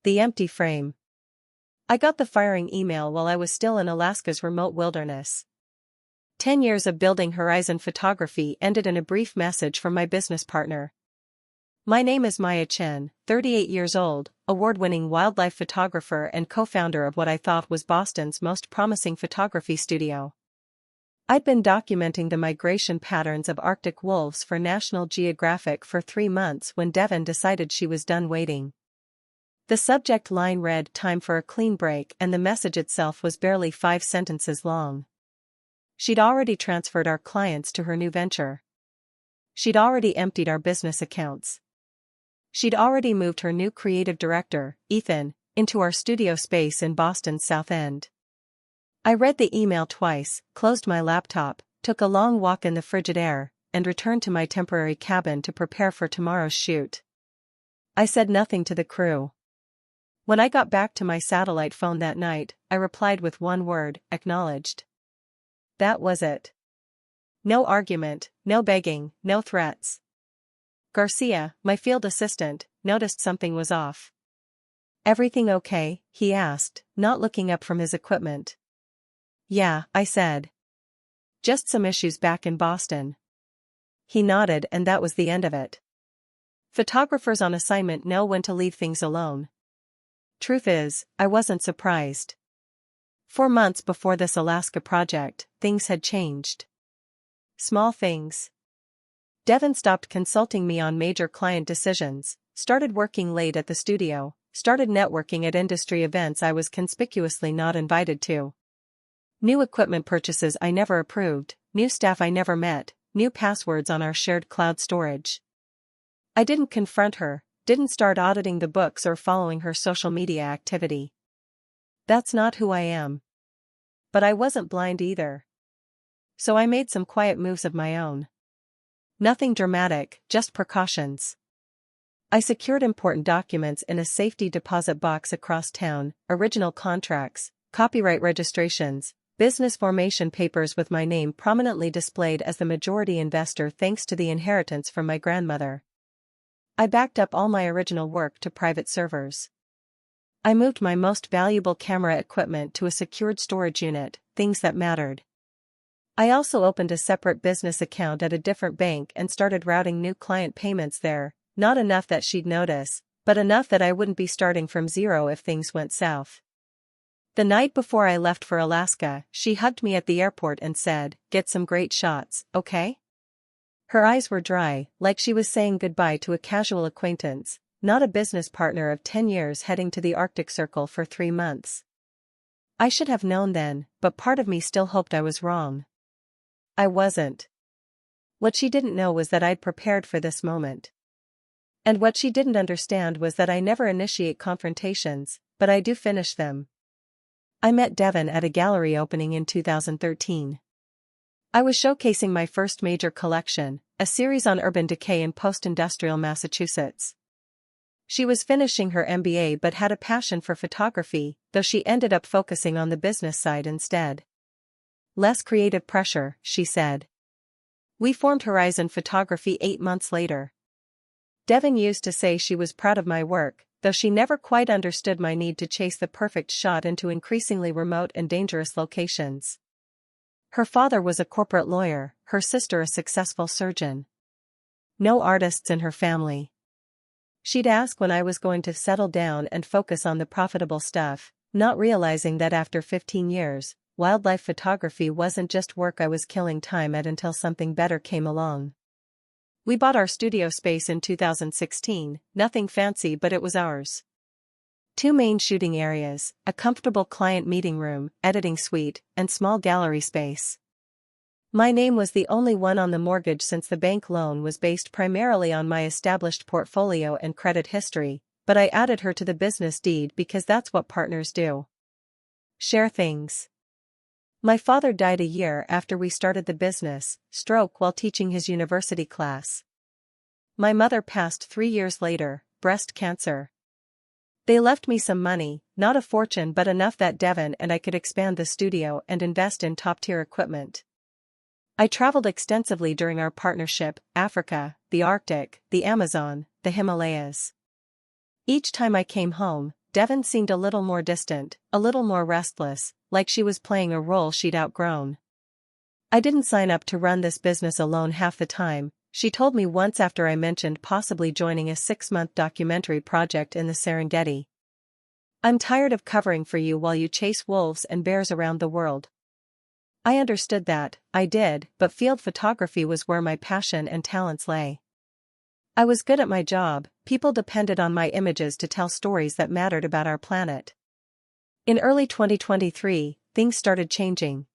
The empty frame. I got the firing email while I was still in Alaska's remote wilderness. 10 years of building horizon photography ended in a brief message from my business partner. My name is Maya Chen, 38 years old, award-winning wildlife photographer and co-founder of what I thought was Boston's most promising photography studio. I'd been documenting the migration patterns of Arctic wolves for National Geographic for 3 months when Devon decided she was done waiting. The subject line read "Time for a clean break," and the message itself was barely 5 sentences long. She'd already transferred our clients to her new venture. She'd already emptied our business accounts. She'd already moved her new creative director, Ethan, into our studio space in Boston's South End. I read the email twice, closed my laptop, took a long walk in the frigid air, and returned to my temporary cabin to prepare for tomorrow's shoot. I said nothing to the crew. When I got back to my satellite phone that night, I replied with one word: acknowledged. That was it. No argument, no begging, no threats. Garcia, my field assistant, noticed something was off. "Everything okay?" he asked, not looking up from his equipment. "Yeah," I said. "Just some issues back in Boston." He nodded, and that was the end of it. Photographers on assignment know when to leave things alone. Truth is, I wasn't surprised. 4 months before this Alaska project, things had changed. Small things. Devon stopped consulting me on major client decisions, started working late at the studio, started networking at industry events I was conspicuously not invited to. New equipment purchases I never approved, new staff I never met, new passwords on our shared cloud storage. I didn't confront her, didn't start auditing the books or following her social media activity. That's not who I am. But I wasn't blind either. So I made some quiet moves of my own. Nothing dramatic, just precautions. I secured important documents in a safety deposit box across town: original contracts, copyright registrations, business formation papers with my name prominently displayed as the majority investor thanks to the inheritance from my grandmother. I backed up all my original work to private servers. I moved my most valuable camera equipment to a secured storage unit, things that mattered. I also opened a separate business account at a different bank and started routing new client payments there, not enough that she'd notice, but enough that I wouldn't be starting from zero if things went south. The night before I left for Alaska, she hugged me at the airport and said, "Get some great shots, okay?" Her eyes were dry, like she was saying goodbye to a casual acquaintance, not a business partner of 10 years heading to the Arctic Circle for 3 months. I should have known then, but part of me still hoped I was wrong. I wasn't. What she didn't know was that I'd prepared for this moment. And what she didn't understand was that I never initiate confrontations, but I do finish them. I met Devon at a gallery opening in 2013. I was showcasing my first major collection, a series on urban decay in post-industrial Massachusetts. She was finishing her MBA but had a passion for photography, though she ended up focusing on the business side instead. "Less creative pressure," she said. We formed Horizon Photography 8 months later. Devon used to say she was proud of my work, though she never quite understood my need to chase the perfect shot into increasingly remote and dangerous locations. Her father was a corporate lawyer, her sister a successful surgeon. No artists in her family. She'd ask when I was going to settle down and focus on the profitable stuff, not realizing that after 15 years, wildlife photography wasn't just work I was killing time at until something better came along. We bought our studio space in 2016, nothing fancy but it was ours. 2 main shooting areas, a comfortable client meeting room, editing suite, and small gallery space. My name was the only one on the mortgage since the bank loan was based primarily on my established portfolio and credit history, but I added her to the business deed because that's what partners do. Share things. My father died a year after we started the business, stroke while teaching his university class. My mother passed 3 years later, breast cancer. They left me some money, not a fortune but enough that Devon and I could expand the studio and invest in top-tier equipment. I traveled extensively during our partnership: Africa, the Arctic, the Amazon, the Himalayas. Each time I came home, Devon seemed a little more distant, a little more restless, like she was playing a role she'd outgrown. "I didn't sign up to run this business alone half the time," she told me once after I mentioned possibly joining a 6-month documentary project in the Serengeti. "I'm tired of covering for you while you chase wolves and bears around the world." I understood that, I did, but field photography was where my passion and talents lay. I was good at my job, people depended on my images to tell stories that mattered about our planet. In early 2023, things started changing.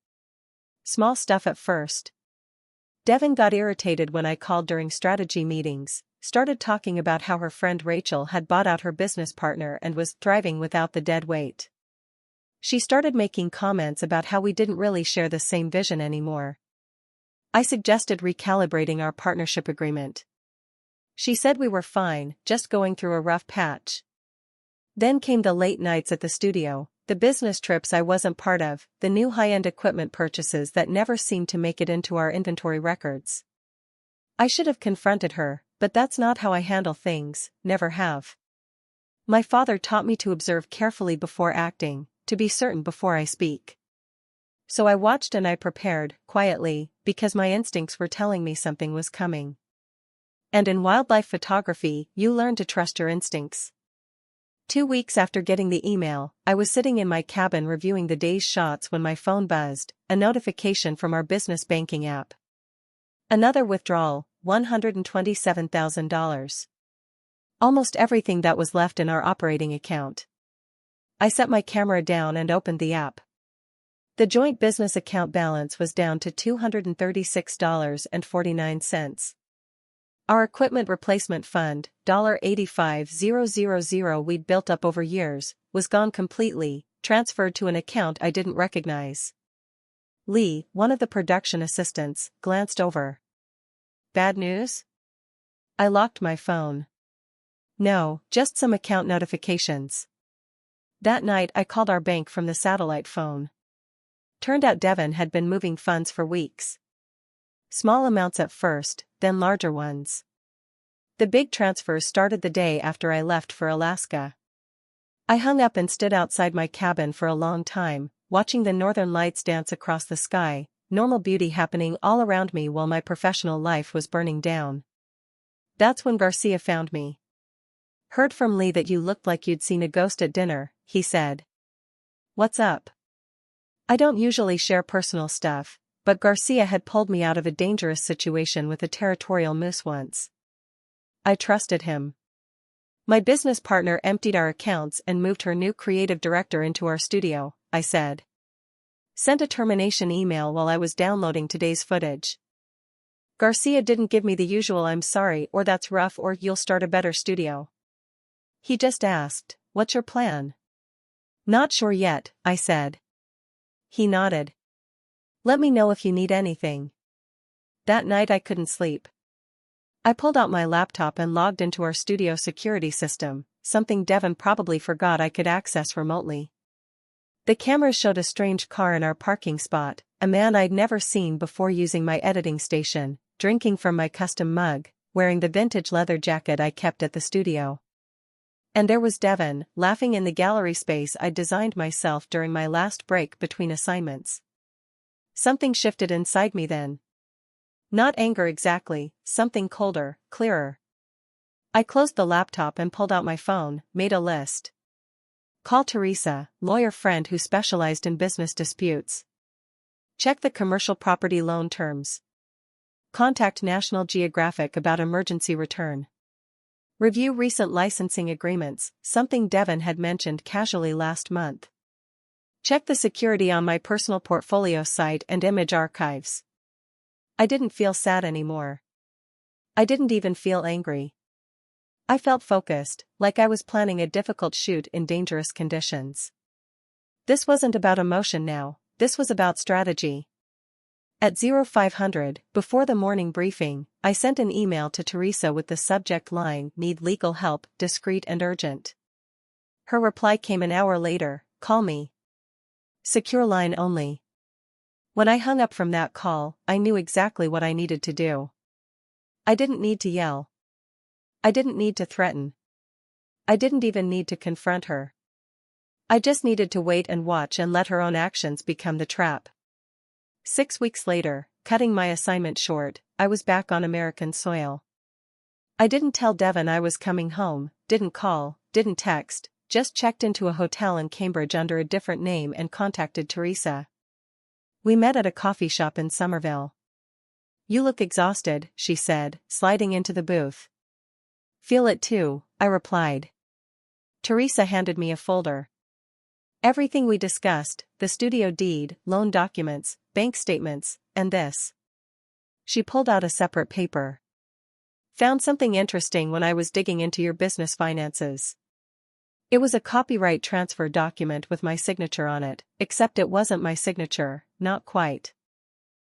Small stuff at first. Devon got irritated when I called during strategy meetings, started talking about how her friend Rachel had bought out her business partner and was thriving without the dead weight. She started making comments about how we didn't really share the same vision anymore. I suggested recalibrating our partnership agreement. She said we were fine, just going through a rough patch. Then came the late nights at the studio, the business trips I wasn't part of, the new high-end equipment purchases that never seemed to make it into our inventory records. I should have confronted her, but that's not how I handle things, never have. My father taught me to observe carefully before acting, to be certain before I speak. So I watched and I prepared, quietly, because my instincts were telling me something was coming. And in wildlife photography, you learn to trust your instincts. 2 weeks after getting the email, I was sitting in my cabin reviewing the day's shots when my phone buzzed, a notification from our business banking app. Another withdrawal, $127,000. Almost everything that was left in our operating account. I set my camera down and opened the app. The joint business account balance was down to $236.49. Our equipment replacement fund, $85,000 we'd built up over years, was gone completely, transferred to an account I didn't recognize. Lee, one of the production assistants, glanced over. "Bad news?" I locked my phone. "No, just some account notifications." That night I called our bank from the satellite phone. Turned out Devon had been moving funds for weeks. Small amounts at first, then larger ones. The big transfers started the day after I left for Alaska. I hung up and stood outside my cabin for a long time, watching the northern lights dance across the sky, normal beauty happening all around me while my professional life was burning down. That's when Garcia found me. "Heard from Lee that you looked like you'd seen a ghost at dinner," he said. "What's up?" I don't usually share personal stuff, but Garcia had pulled me out of a dangerous situation with a territorial moose once. I trusted him. "My business partner emptied our accounts and moved her new creative director into our studio," I said. Sent a termination email while I was downloading today's footage. Garcia didn't give me the usual "I'm sorry" or "that's rough" or "you'll start a better studio." He just asked, "What's your plan?" "Not sure yet," I said. He nodded. "Let me know if you need anything." That night I couldn't sleep. I pulled out my laptop and logged into our studio security system, something Devon probably forgot I could access remotely. The cameras showed a strange car in our parking spot, a man I'd never seen before using my editing station, drinking from my custom mug, wearing the vintage leather jacket I kept at the studio. And there was Devon, laughing in the gallery space I'd designed myself during my last break between assignments. Something shifted inside me then. Not anger exactly, something colder, clearer. I closed the laptop and pulled out my phone, made a list. Call Teresa, lawyer friend who specialized in business disputes. Check the commercial property loan terms. Contact National Geographic about emergency return. Review recent licensing agreements, something Devon had mentioned casually last month. Check the security on my personal portfolio site and image archives. I didn't feel sad anymore. I didn't even feel angry. I felt focused, like I was planning a difficult shoot in dangerous conditions. This wasn't about emotion now, this was about strategy. At 0500, before the morning briefing, I sent an email to Teresa with the subject line, "Need legal help, discreet and urgent." Her reply came an hour later, "Call me. Secure line only." When I hung up from that call, I knew exactly what I needed to do. I didn't need to yell. I didn't need to threaten. I didn't even need to confront her. I just needed to wait and watch and let her own actions become the trap. 6 weeks later, cutting my assignment short, I was back on American soil. I didn't tell Devon I was coming home, didn't call, didn't text, just checked into a hotel in Cambridge under a different name and contacted Teresa. We met at a coffee shop in Somerville. "You look exhausted," she said, sliding into the booth. "Feel it too," I replied. Teresa handed me a folder. Everything we discussed, the studio deed, loan documents, bank statements, and this. She pulled out a separate paper. "Found something interesting when I was digging into your business finances." It was a copyright transfer document with my signature on it, except it wasn't my signature, not quite.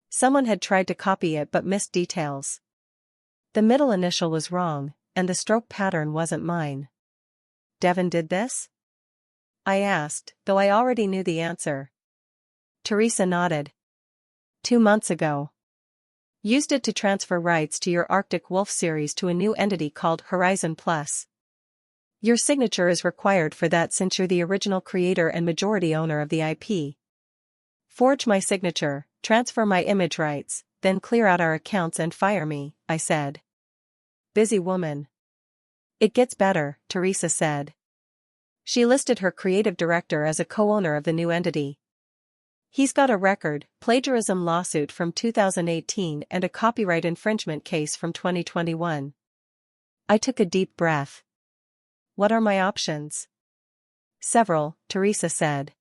Someone had tried to copy it but missed details. The middle initial was wrong, and the stroke pattern wasn't mine. "Devon did this?" I asked, though I already knew the answer. Teresa nodded. 2 months ago. Used it to transfer rights to your Arctic Wolf series to a new entity called Horizon Plus. Your signature is required for that since you're the original creator and majority owner of the IP. Forge my signature, transfer my image rights, then clear out our accounts and fire me, I said. Busy woman. It gets better, Teresa said. She listed her creative director as a co-owner of the new entity. He's got a record, plagiarism lawsuit from 2018 and a copyright infringement case from 2021. I took a deep breath. What are my options? Several, Teresa said.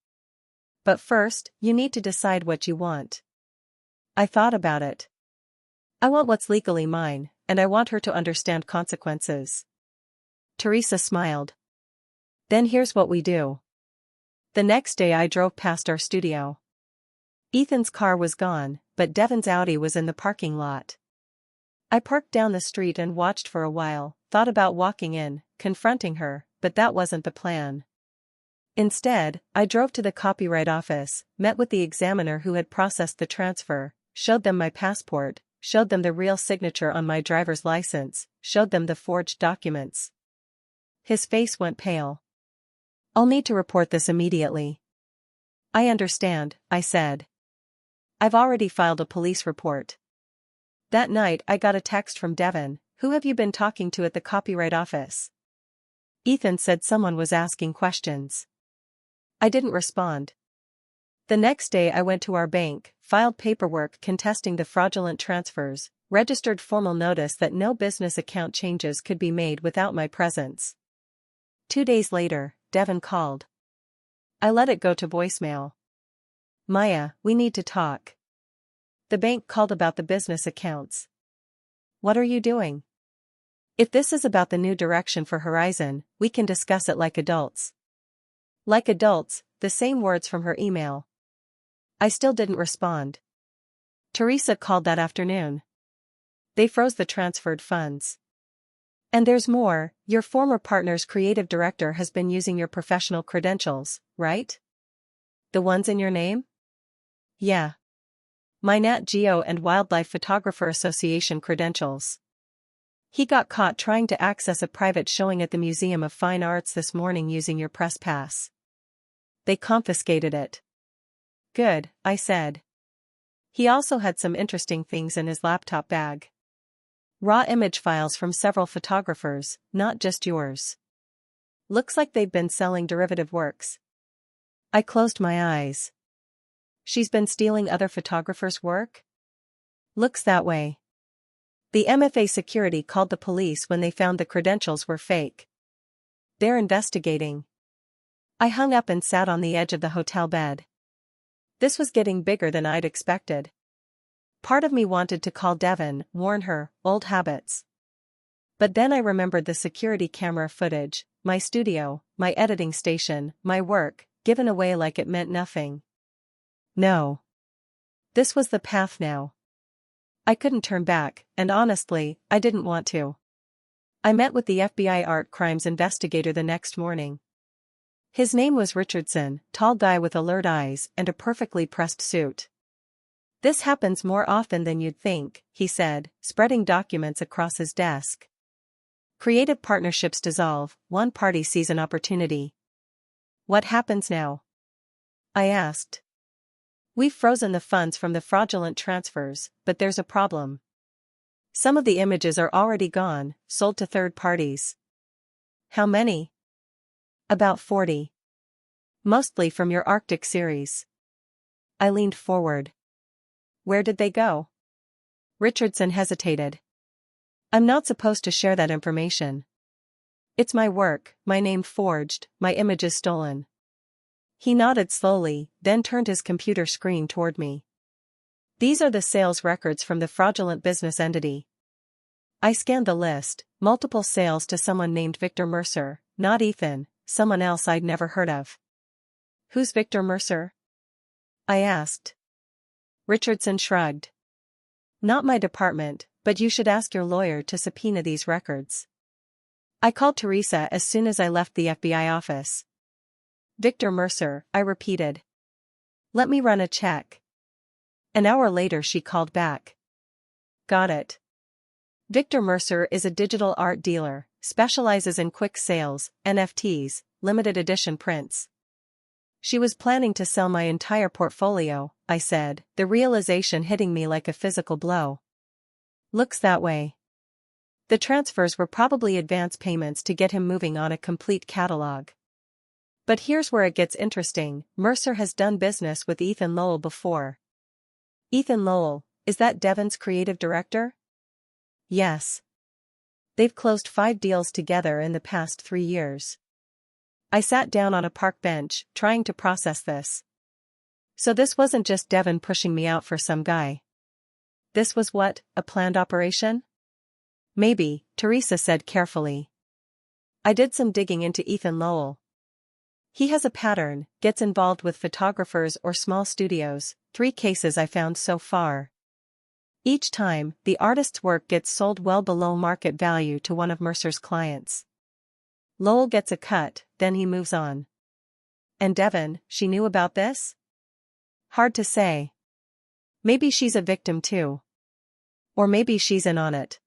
But first, you need to decide what you want. I thought about it. I want what's legally mine, and I want her to understand consequences. Teresa smiled. Then here's what we do. The next day I drove past our studio. Ethan's car was gone, but Devon's Audi was in the parking lot. I parked down the street and watched for a while, thought about walking in, confronting her, but that wasn't the plan. Instead, I drove to the copyright office, met with the examiner who had processed the transfer, showed them my passport, showed them the real signature on my driver's license, showed them the forged documents. His face went pale. I'll need to report this immediately. I understand, I said. I've already filed a police report. That night I got a text from Devon. Who have you been talking to at the copyright office? Ethan said someone was asking questions. I didn't respond. The next day I went to our bank, filed paperwork contesting the fraudulent transfers, registered formal notice that no business account changes could be made without my presence. 2 days later, Devon called. I let it go to voicemail. Maya, we need to talk. The bank called about the business accounts. What are you doing? If this is about the new direction for Horizon, we can discuss it like adults. Like adults, the same words from her email. I still didn't respond. Teresa called that afternoon. They froze the transferred funds. And there's more, your former partner's creative director has been using your professional credentials, right? The ones in your name? Yeah. My Nat Geo and Wildlife Photographer Association credentials. He got caught trying to access a private showing at the Museum of Fine Arts this morning using your press pass. They confiscated it. Good, I said. He also had some interesting things in his laptop bag. Raw image files from several photographers, not just yours. Looks like they've been selling derivative works. I closed my eyes. She's been stealing other photographers' work? Looks that way. The MFA security called the police when they found the credentials were fake. They're investigating. I hung up and sat on the edge of the hotel bed. This was getting bigger than I'd expected. Part of me wanted to call Devon, warn her, old habits. But then I remembered the security camera footage, my studio, my editing station, my work, given away like it meant nothing. No. This was the path now. I couldn't turn back, and honestly, I didn't want to. I met with the FBI art crimes investigator the next morning. His name was Richardson, tall guy with alert eyes and a perfectly pressed suit. This happens more often than you'd think, he said, spreading documents across his desk. Creative partnerships dissolve, one party sees an opportunity. What happens now? I asked. We've frozen the funds from the fraudulent transfers, but there's a problem. Some of the images are already gone, sold to third parties. How many? About 40. Mostly from your Arctic series. I leaned forward. Where did they go? Richardson hesitated. I'm not supposed to share that information. It's my work, my name forged, my images stolen. He nodded slowly, then turned his computer screen toward me. These are the sales records from the fraudulent business entity. I scanned the list, multiple sales to someone named Victor Mercer, not Ethan, someone else I'd never heard of. Who's Victor Mercer? I asked. Richardson shrugged. Not my department, but you should ask your lawyer to subpoena these records. I called Teresa as soon as I left the FBI office. Victor Mercer, I repeated. Let me run a check. An hour later she called back. Got it. Victor Mercer is a digital art dealer, specializes in quick sales, NFTs, limited edition prints. She was planning to sell my entire portfolio, I said, the realization hitting me like a physical blow. Looks that way. The transfers were probably advance payments to get him moving on a complete catalog. But here's where it gets interesting, Mercer has done business with Ethan Lowell before. Ethan Lowell, is that Devon's creative director? Yes. They've closed 5 deals together in the past 3 years. I sat down on a park bench, trying to process this. So this wasn't just Devon pushing me out for some guy. This was what, a planned operation? Maybe, Teresa said carefully. I did some digging into Ethan Lowell. He has a pattern, gets involved with photographers or small studios, 3 cases I found so far. Each time, the artist's work gets sold well below market value to one of Mercer's clients. Lowell gets a cut, then he moves on. And Devon, she knew about this? Hard to say. Maybe she's a victim too. Or maybe she's in on it.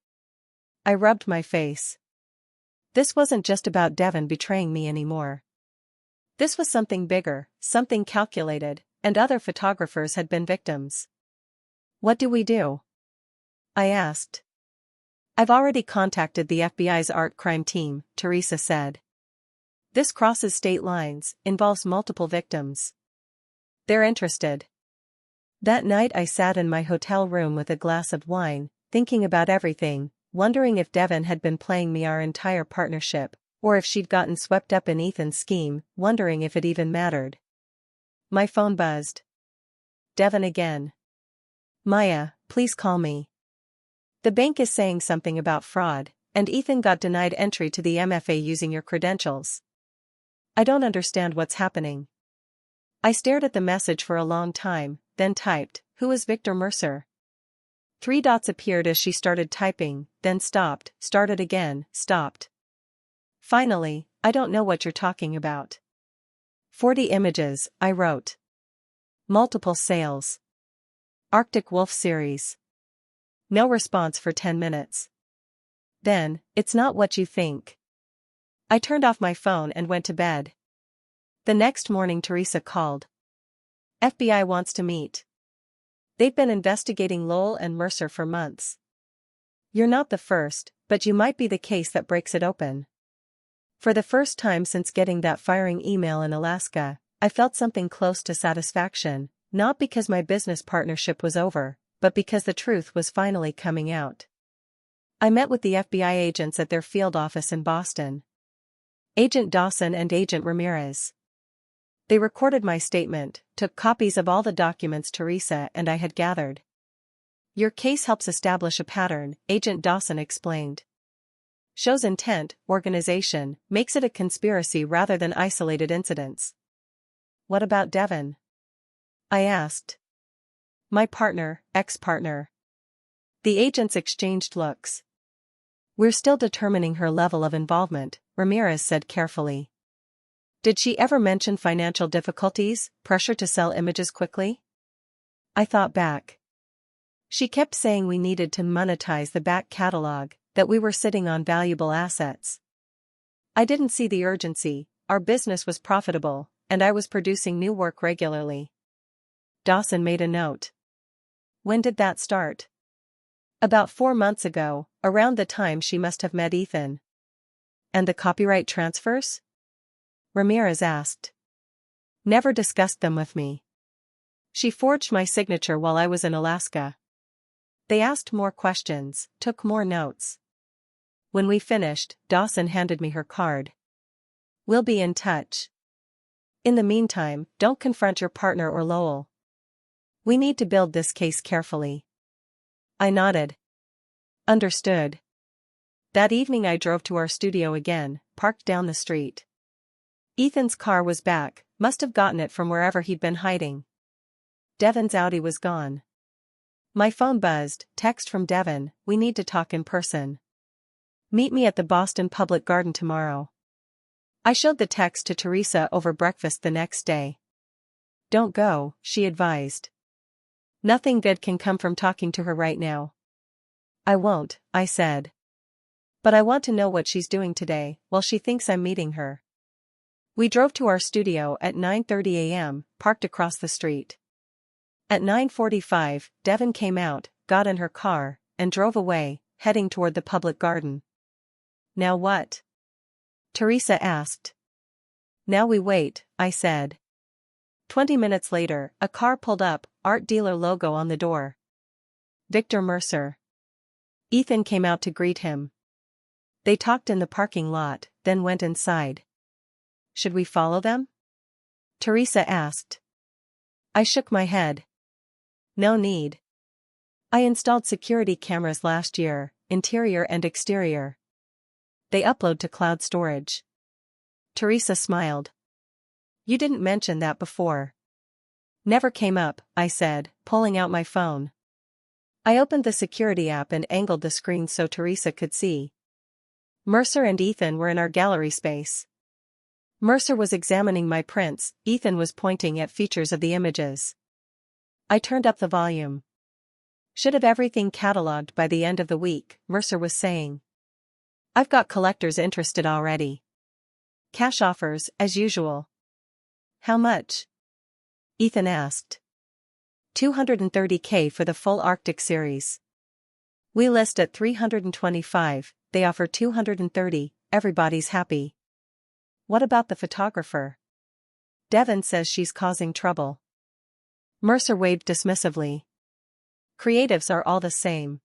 I rubbed my face. This wasn't just about Devon betraying me anymore. This was something bigger, something calculated, and other photographers had been victims. What do we do? I asked. I've already contacted the FBI's art crime team, Teresa said. This crosses state lines, involves multiple victims. They're interested. That night I sat in my hotel room with a glass of wine, thinking about everything, wondering if Devon had been playing me our entire partnership, or if she'd gotten swept up in Ethan's scheme, wondering if it even mattered. My phone buzzed. Devon again. Maya, please call me. The bank is saying something about fraud, and Ethan got denied entry to the MFA using your credentials. I don't understand what's happening. I stared at the message for a long time, then typed, "Who is Victor Mercer?" 3 dots appeared as she started typing, then stopped, started again, stopped. Finally, I don't know what you're talking about. 40 images, I wrote. Multiple sales. Arctic Wolf series. No response for 10 minutes. Then, it's not what you think. I turned off my phone and went to bed. The next morning Teresa called. FBI wants to meet. They've been investigating Lowell and Mercer for months. You're not the first, but you might be the case that breaks it open. For the first time since getting that firing email in Alaska, I felt something close to satisfaction, not because my business partnership was over, but because the truth was finally coming out. I met with the FBI agents at their field office in Boston. Agent Dawson and Agent Ramirez. They recorded my statement, took copies of all the documents Teresa and I had gathered. Your case helps establish a pattern, Agent Dawson explained. Shows intent, organization, makes it a conspiracy rather than isolated incidents. What about Devon? I asked. My partner, ex-partner. The agents exchanged looks. We're still determining her level of involvement, Ramirez said carefully. Did she ever mention financial difficulties, pressure to sell images quickly? I thought back. She kept saying we needed to monetize the back catalog, that we were sitting on valuable assets. I didn't see the urgency, our business was profitable, and I was producing new work regularly. Dawson made a note. When did that start? About 4 months ago, around the time she must have met Ethan. And the copyright transfers? Ramirez asked. Never discussed them with me. She forged my signature while I was in Alaska. They asked more questions, took more notes. When we finished, Dawson handed me her card. We'll be in touch. In the meantime, don't confront your partner or Lowell. We need to build this case carefully. I nodded. Understood. That evening I drove to our studio again, parked down the street. Ethan's car was back, must have gotten it from wherever he'd been hiding. Devin's Audi was gone. My phone buzzed, text from Devin, we need to talk in person. Meet me at the Boston Public Garden tomorrow. I showed the text to Teresa over breakfast the next day. Don't go, she advised. Nothing good can come from talking to her right now. I won't, I said. But I want to know what she's doing today, while she thinks I'm meeting her. We drove to our studio at 9:30 a.m., parked across the street. At 9:45, Devin came out, got in her car, and drove away, heading toward the public garden. Now what? Teresa asked. Now we wait, I said. 20 minutes later, a car pulled up, art dealer logo on the door. Victor Mercer. Ethan came out to greet him. They talked in the parking lot, then went inside. Should we follow them? Teresa asked. I shook my head. No need. I installed security cameras last year, interior and exterior. They upload to cloud storage. Teresa smiled. You didn't mention that before. Never came up, I said, pulling out my phone. I opened the security app and angled the screen so Teresa could see. Mercer and Ethan were in our gallery space. Mercer was examining my prints, Ethan was pointing at features of the images. I turned up the volume. Should have everything catalogued by the end of the week, Mercer was saying. I've got collectors interested already. Cash offers, as usual. How much? Ethan asked. $230K for the full Arctic series. We list at $325, they offer $230, everybody's happy. What about the photographer? Devin says she's causing trouble. Mercer waved dismissively. Creatives are all the same.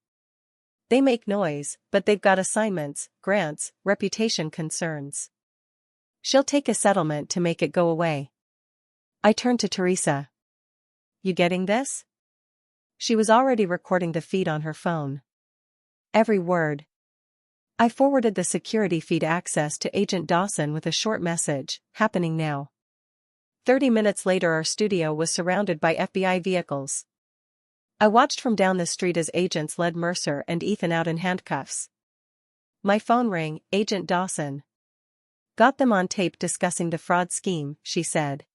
They make noise, but they've got assignments, grants, reputation concerns. She'll take a settlement to make it go away. I turned to Teresa. You getting this? She was already recording the feed on her phone. Every word. I forwarded the security feed access to Agent Dawson with a short message, happening now. 30 minutes later our studio was surrounded by FBI vehicles. I watched from down the street as agents led Mercer and Ethan out in handcuffs. My phone rang, Agent Dawson. Got them on tape discussing the fraud scheme, she said.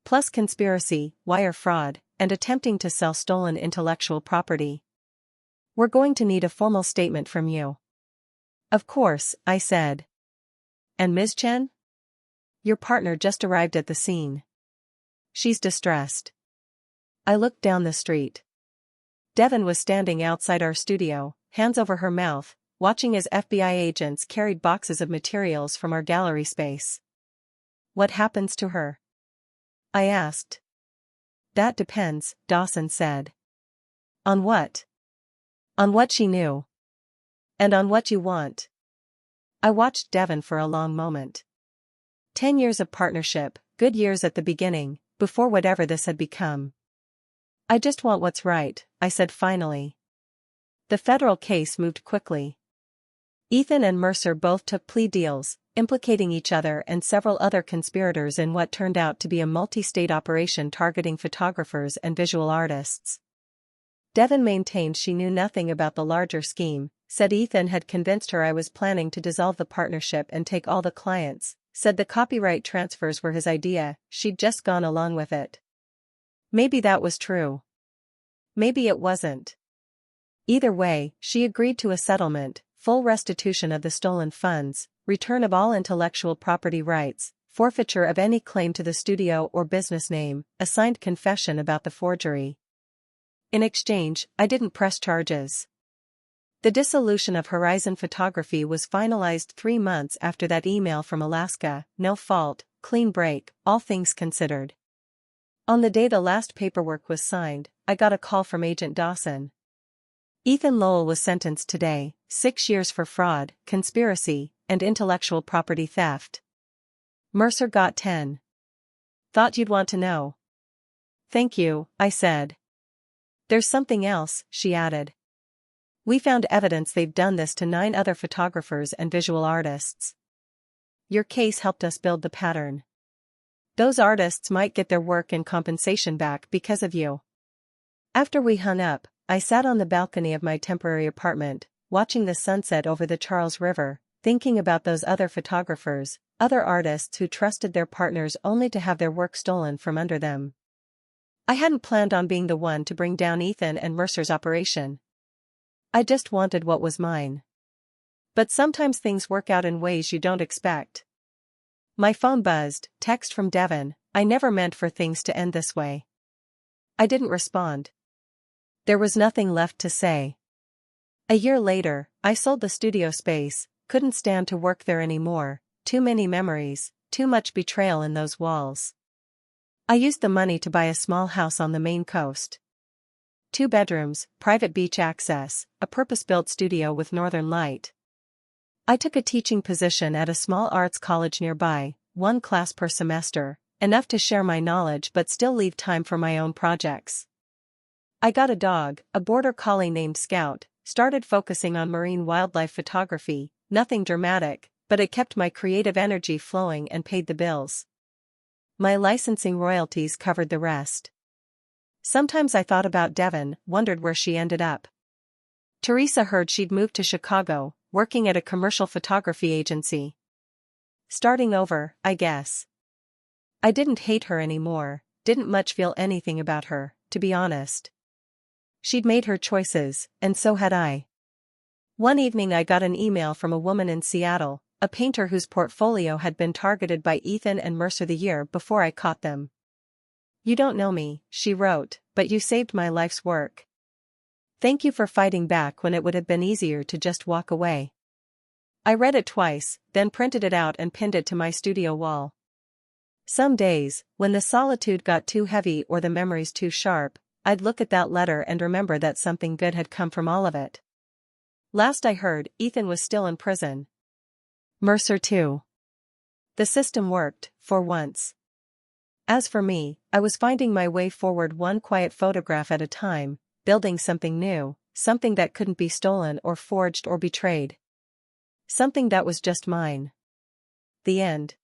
Plus conspiracy, wire fraud, and attempting to sell stolen intellectual property. We're going to need a formal statement from you. Of course, I said. And Ms. Chen? Your partner just arrived at the scene. She's distressed. I looked down the street. Devin was standing outside our studio, hands over her mouth, watching as FBI agents carried boxes of materials from our gallery space. What happens to her? I asked. That depends, Dawson said. On what? On what she knew. And on what you want. I watched Devin for a long moment. 10 years of partnership, good years at the beginning, before whatever this had become. I just want what's right, I said finally. The federal case moved quickly. Ethan and Mercer both took plea deals, implicating each other and several other conspirators in what turned out to be a multi-state operation targeting photographers and visual artists. Devin maintained she knew nothing about the larger scheme, said Ethan had convinced her I was planning to dissolve the partnership and take all the clients, said the copyright transfers were his idea, she'd just gone along with it. Maybe that was true. Maybe it wasn't. Either way, she agreed to a settlement, full restitution of the stolen funds, return of all intellectual property rights, forfeiture of any claim to the studio or business name, a signed confession about the forgery. In exchange, I didn't press charges. The dissolution of Horizon Photography was finalized 3 months after that email from Alaska, no fault, clean break, all things considered. On the day the last paperwork was signed, I got a call from Agent Dawson. Ethan Lowell was sentenced today, 6 years for fraud, conspiracy, and intellectual property theft. Mercer got 10. Thought you'd want to know. Thank you, I said. There's something else, she added. We found evidence they've done this to 9 other photographers and visual artists. Your case helped us build the pattern. Those artists might get their work and compensation back because of you. After we hung up, I sat on the balcony of my temporary apartment, watching the sunset over the Charles River, thinking about those other photographers, other artists who trusted their partners only to have their work stolen from under them. I hadn't planned on being the one to bring down Ethan and Mercer's operation. I just wanted what was mine. But sometimes things work out in ways you don't expect. My phone buzzed, text from Devin, I never meant for things to end this way. I didn't respond. There was nothing left to say. A year later, I sold the studio space, couldn't stand to work there anymore, too many memories, too much betrayal in those walls. I used the money to buy a small house on the Maine coast. 2 bedrooms, private beach access, a purpose-built studio with northern light. I took a teaching position at a small arts college nearby, 1 class per semester, enough to share my knowledge but still leave time for my own projects. I got a dog, a border collie named Scout, started focusing on marine wildlife photography, nothing dramatic, but it kept my creative energy flowing and paid the bills. My licensing royalties covered the rest. Sometimes I thought about Devin, wondered where she ended up. Teresa heard she'd moved to Chicago, working at a commercial photography agency. Starting over, I guess. I didn't hate her anymore, didn't much feel anything about her, to be honest. She'd made her choices, and so had I. One evening I got an email from a woman in Seattle, a painter whose portfolio had been targeted by Ethan and Mercer the year before I caught them. You don't know me, she wrote, but you saved my life's work. Thank you for fighting back when it would have been easier to just walk away. I read it twice, then printed it out and pinned it to my studio wall. Some days, when the solitude got too heavy or the memories too sharp, I'd look at that letter and remember that something good had come from all of it. Last I heard, Ethan was still in prison. Mercer too. The system worked, for once. As for me, I was finding my way forward 1 quiet photograph at a time, building something new, something that couldn't be stolen or forged or betrayed. Something that was just mine. The end.